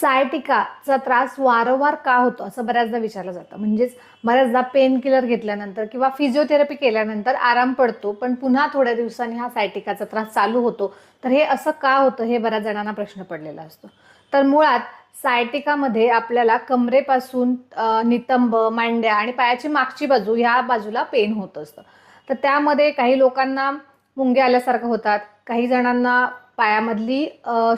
सायटिकाचा त्रास वारंवार का होतो असं बऱ्याचदा विचारलं जातं. म्हणजेच बऱ्याचदा पेन किलर घेतल्यानंतर किंवा फिजिओथेरपी केल्यानंतर आराम पडतो, पण पुन्हा थोड्या दिवसांनी हा सायटिकाचा त्रास चालू होतो. तर हे असं का होतं हे बऱ्याच जणांना प्रश्न पडलेला असतो. तर मुळात सायटिकामध्ये आपल्याला कमरेपासून नितंब, मांड्या आणि पायाची मागची बाजू ह्या बाजूला पेन होत असतं. तर त्यामध्ये काही लोकांना मुंग्या आल्यासारखं होतात, काही जणांना पायामधली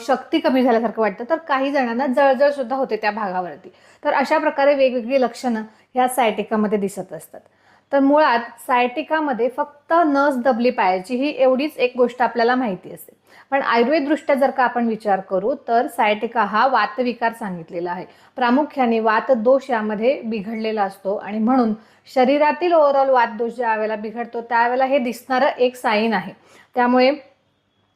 शक्ती कमी झाल्यासारखं वाटतं, तर काही जणांना जळजळ सुद्धा होते त्या भागावरती. तर अशा प्रकारे वेगवेगळी लक्षणं ह्या सायटिकामध्ये दिसत असतात. तर मुळात सायटिकामध्ये फक्त नस दबली पायाची ही एवढीच एक गोष्ट आपल्याला माहिती असते. पण आयुर्वेददृष्ट्या जर का आपण विचार करू तर सायटिका हा वातविकार सांगितलेला आहे. प्रामुख्याने वातदोष यामध्ये बिघडलेला असतो आणि म्हणून शरीरातील ओव्हरऑल वातदोष ज्या वेळेला बिघडतो त्यावेळेला हे दिसणारं एक साईन आहे. त्यामुळे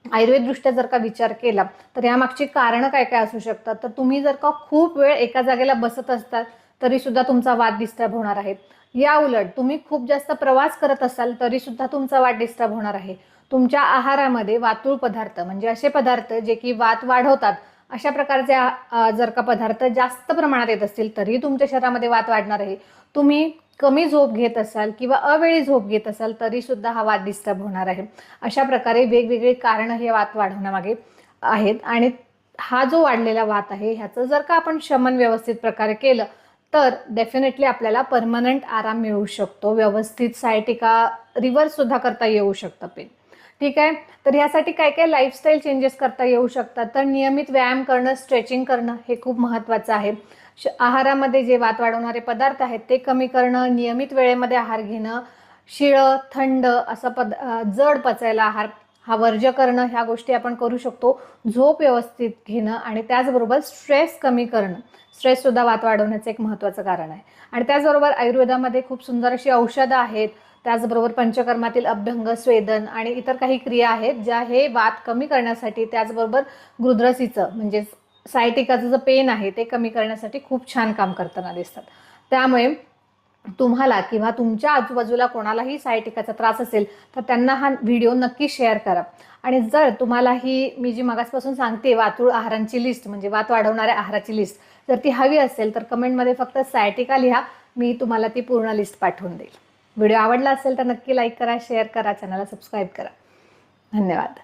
आयुर्वेददृष्ट्या जर का विचार केला तर यामागची कारणं काय काय असू शकतात. तर तुम्ही जर का खूप वेळ एका जागेला बसत असतात तरी सुद्धा तुमचा वात डिस्टर्ब होणार आहे. या उलट तुम्ही खूप जास्त प्रवास करत असाल तरी सुद्धा तुमचा वात डिस्टर्ब होणार आहे. तुमच्या आहारामध्ये वातुळ पदार्थ म्हणजे असे पदार्थ जे की वात वाढवतात अशा प्रकारचे जर का पदार्थ जास्त प्रमाणात येत असतील तरी तुमच्या शरीरामध्ये वात वाढणार आहे. तुम्ही कमी झोप घेत असाल किंवा अवेळी झोप घेत असाल तरी सुद्धा हा वात डिस्टर्ब होणार आहे. अशा प्रकारे वेगवेगळे कारण हे वात वाढवण्यामागे आहेत आणि हा जो वाढलेला वात आहे ह्याचं जर का आपण शमन व्यवस्थित प्रकारे केलं तर डेफिनेटली आपल्याला परमनंट आराम मिळू शकतो. व्यवस्थित सायटिका रिव्हर्स सुद्धा करता येऊ शकतं पेन. ठीक आहे. तर ह्यासाठी काय काय लाईफस्टाईल चेंजेस करता येऊ शकतात. तर नियमित व्यायाम करणं, स्ट्रेचिंग करणं हे खूप महत्त्वाचं आहे. आहारामध्ये जे वात वाढवणारे पदार्थ आहेत ते कमी करणं, नियमित वेळेमध्ये आहार घेणं, शिळं, थंड असं जड पचायला आहार हा वर्ज्य करणं ह्या गोष्टी आपण करू शकतो. झोप व्यवस्थित घेणं आणि त्याचबरोबर स्ट्रेस कमी करणं. स्ट्रेस सुद्धा वात वाढवण्याचं एक महत्त्वाचं कारण आहे. आणि त्याचबरोबर आयुर्वेदामध्ये खूप सुंदर अशी औषधं आहेत. त्याचबरोबर पंचकर्मातील अभ्यंग, स्वेदन आणि इतर काही क्रिया आहेत ज्या हे वात कमी करण्यासाठी त्याचबरोबर गुदरसीचं म्हणजे सायटिकाचं जे पेन आहे ते कमी करण्यासाठी खूप छान काम करताना दिसतात. त्यामुळे तुम्हाला किंवा तुमच्या आजूबाजूला कोणालाही सायटिकाचा त्रास असेल तर त्यांना हा व्हिडिओ नक्की शेअर करा. आणि जर तुम्हाला ही मी जी मगासपासून सांगते वातुळ आहारांची लिस्ट म्हणजे वात वाढवणाऱ्या आहाराची लिस्ट जर ती हवी असेल तर कमेंटमध्ये फक्त सायटिका लिहा, मी तुम्हाला ती पूर्ण लिस्ट पाठवून देईल. व्हिडिओ आवडला असेल तर नक्की लाईक करा, शेअर करा, चॅनलला सबस्क्राईब करा. धन्यवाद.